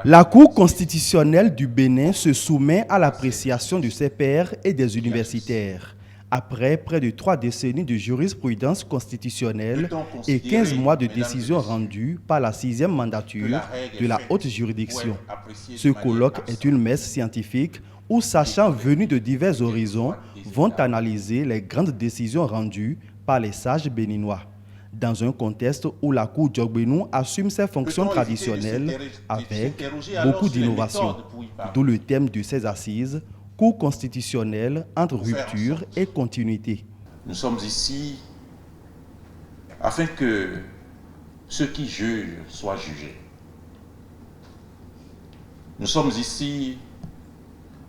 La Cour constitutionnelle du Bénin se soumet à l'appréciation de ses pairs et des universitaires. Après près de 3 décennies de jurisprudence constitutionnelle et 15 mois de décisions rendues par la 6e mandature de la haute juridiction. Ce colloque est une messe scientifique où sachants venus de divers horizons vont analyser les grandes décisions rendues par les sages béninois. Dans un contexte où la Cour Djogbenou assume ses fonctions traditionnelles avec beaucoup d'innovations, d'où le thème de ces assises, Cour constitutionnelle entre rupture et continuité. Nous sommes ici afin que ceux qui jugent soient jugés. Nous sommes ici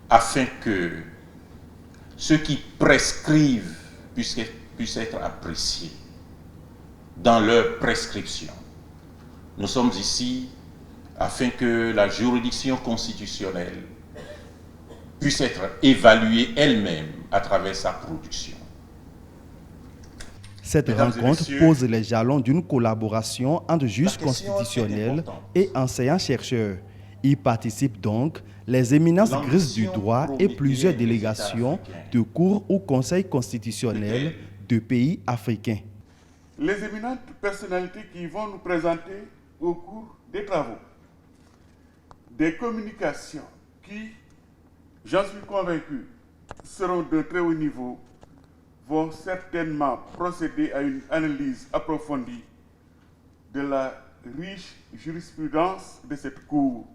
afin que ceux qui prescrivent puissent être appréciés dans leur prescription. Nous sommes ici afin que la juridiction constitutionnelle puisse être évaluée elle-même à travers sa production. Cette rencontre pose les jalons d'une collaboration entre juges constitutionnels et enseignants-chercheurs. Y participent donc les éminences grises du droit et plusieurs délégations de cours ou conseils constitutionnels de pays africains. Les éminentes personnalités qui vont nous présenter au cours des travaux des communications qui, j'en suis convaincu, seront de très haut niveau, vont certainement procéder à une analyse approfondie de la riche jurisprudence de cette Cour.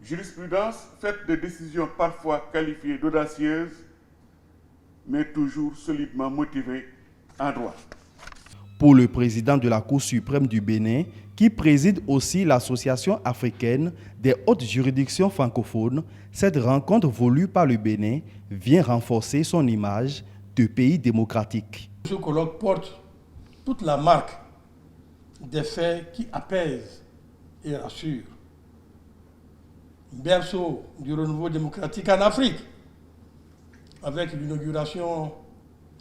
Jurisprudence faite de décisions parfois qualifiées d'audacieuses, mais toujours solidement motivées en droit. Pour le président de la Cour suprême du Bénin, qui préside aussi l'Association africaine des hautes juridictions francophones, cette rencontre voulue par le Bénin vient renforcer son image de pays démocratique. Ce colloque porte toute la marque des faits qui apaisent et rassurent. Berceau du renouveau démocratique en Afrique, avec l'inauguration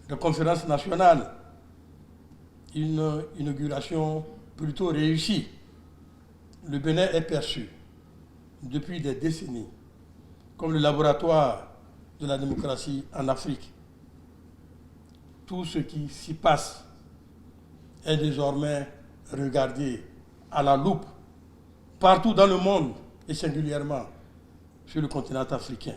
de conférences nationales, une inauguration plutôt réussie. Le Bénin est perçu depuis des décennies comme le laboratoire de la démocratie en Afrique. Tout ce qui s'y passe est désormais regardé à la loupe partout dans le monde et singulièrement sur le continent africain.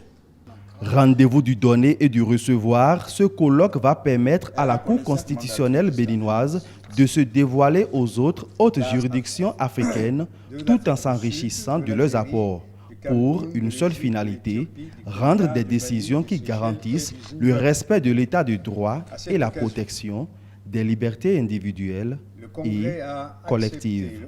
Rendez-vous du donner et du recevoir, ce colloque va permettre à la Cour constitutionnelle béninoise de se dévoiler aux autres hautes juridictions africaines tout en s'enrichissant de leurs apports pour une seule finalité, rendre des décisions qui garantissent le respect de l'état de droit et la protection des libertés individuelles et collectives.